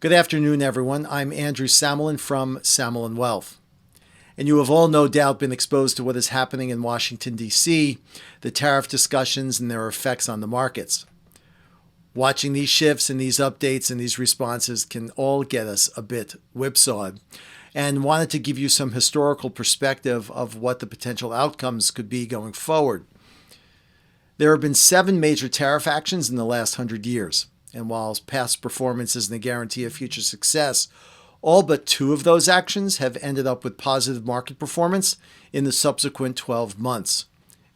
Good afternoon, everyone. I'm Andrew Samalin from Samalin Wealth. And you have all no doubt been exposed to what is happening in Washington, D.C., the tariff discussions and their effects on the markets. Watching these shifts and these updates and these responses can all get us a bit whipsawed, and wanted to give you some historical perspective of what the potential outcomes could be going forward. There have been 7 major tariff actions in the last 100 years. And while past performance isn't a guarantee of future success, all but 2 of those actions have ended up with positive market performance in the subsequent 12 months.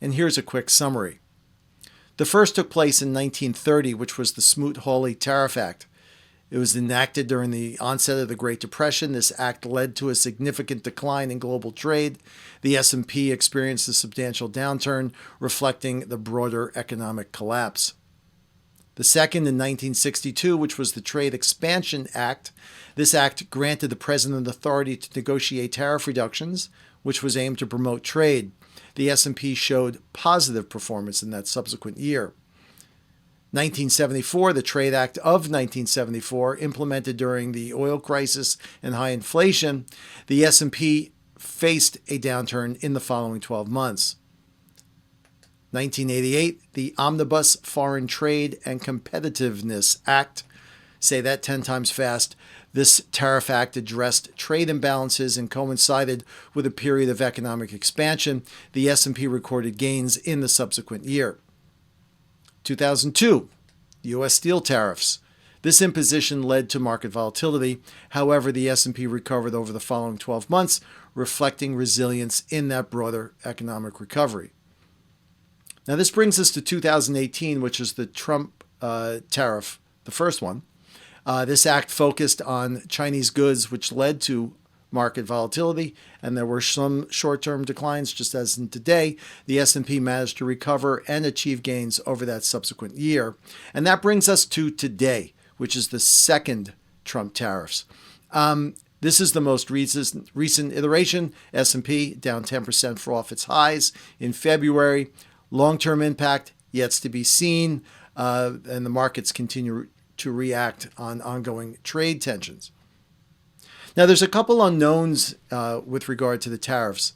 And here's a quick summary. The first took place in 1930, which was the Smoot-Hawley Tariff Act. It was enacted during the onset of the Great Depression. This act led to a significant decline in global trade. The S&P experienced a substantial downturn, reflecting the broader economic collapse. The second in 1962, which was the Trade Expansion Act. This act granted the president authority to negotiate tariff reductions, which was aimed to promote trade. The S&P showed positive performance in that subsequent year. 1974, the Trade Act of 1974, implemented during the oil crisis and high inflation, the S&P faced a downturn in the following 12 months. 1988, the Omnibus Foreign Trade and Competitiveness Act. Say that 10 times fast. This tariff act addressed trade imbalances and coincided with a period of economic expansion. The S&P recorded gains in the subsequent year. 2002, U.S. steel tariffs. This imposition led to market volatility. However, the S&P recovered over the following 12 months, reflecting resilience in that broader economic recovery. Now, this brings us to 2018, which is the Trump tariff, the first one. This act focused on Chinese goods, which led to market volatility, and there were some short-term declines, just as in today. The S&P managed to recover and achieve gains over that subsequent year. And that brings us to today, which is the second Trump tariffs. This is the most recent iteration. S&P down 10% off its highs in February. Long-term impact yet to be seen, and the markets continue to react on ongoing trade tensions. Now, there's a couple unknowns with regard to the tariffs,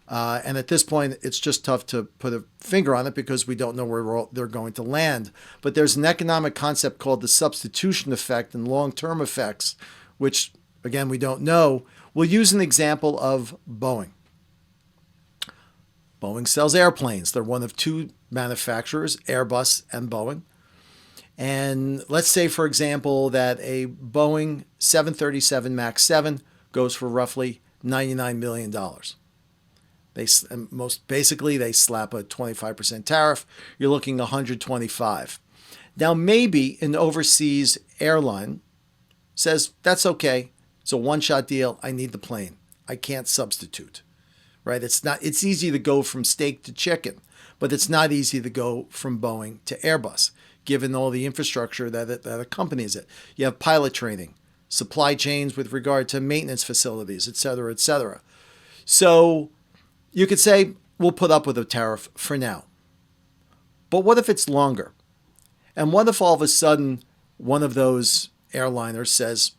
and at this point, it's just tough to put a finger on it because we don't know where they're going to land. But there's an economic concept called the substitution effect and long-term effects, which, again, we don't know. We'll use an example of Boeing. Boeing sells airplanes. They're one of 2 manufacturers, Airbus and Boeing. And let's say, for example, that a Boeing 737 MAX 7 goes for roughly $99 million. They slap a 25% tariff. You're looking $125. Now, maybe an overseas airline says, that's okay. It's a one-shot deal. I need the plane. I can't substitute. Right? It's easy to go from steak to chicken, but it's not easy to go from Boeing to Airbus, given all the infrastructure that accompanies it. You have pilot training, supply chains with regard to maintenance facilities, et cetera, et cetera. So you could say, we'll put up with a tariff for now. But what if it's longer? And what if all of a sudden one of those airliners says,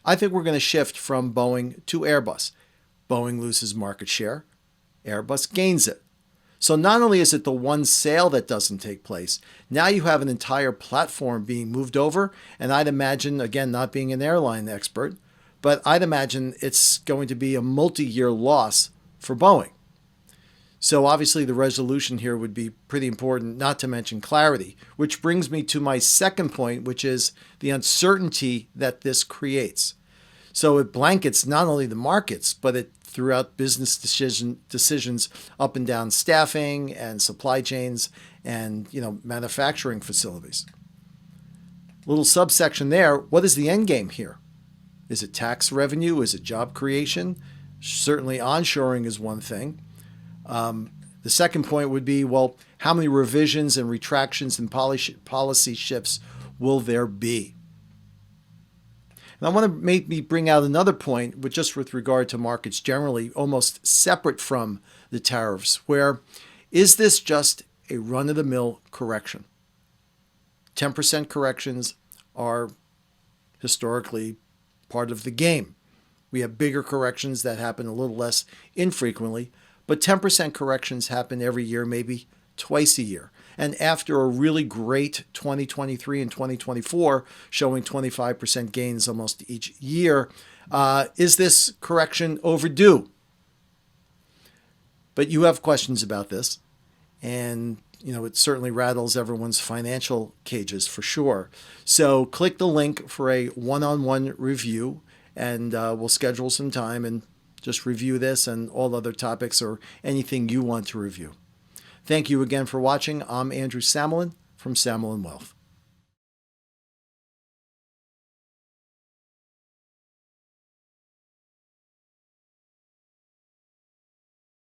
I think we're going to shift from Boeing to Airbus. Boeing loses market share, Airbus gains it. So not only is it the one sale that doesn't take place, now you have an entire platform being moved over, and I'd imagine, again, not being an airline expert, but I'd imagine it's going to be a multi-year loss for Boeing. So obviously the resolution here would be pretty important, not to mention clarity, which brings me to my second point, which is the uncertainty that this creates. So it blankets not only the markets, but it throughout business decisions up and down staffing and supply chains and manufacturing facilities. Little subsection there. What is the end game here? Is it tax revenue? Is it job creation? Certainly onshoring is one thing. The second point would be, well, how many revisions and retractions and policy shifts will there be? And I want to make me bring out another point with regard to markets generally, almost separate from the tariffs, where is this just a run-of-the-mill correction? 10% corrections are historically part of the game. We have bigger corrections that happen a little less infrequently, but 10% corrections happen every year, maybe twice a year. And after a really great 2023 and 2024, showing 25% gains almost each year, is this correction overdue? But you have questions about this, and it certainly rattles everyone's financial cages for sure. So click the link for a one-on-one review, and we'll schedule some time and just review this and all other topics or anything you want to review. Thank you again for watching. I'm Andrew Samalin from Samalin Wealth.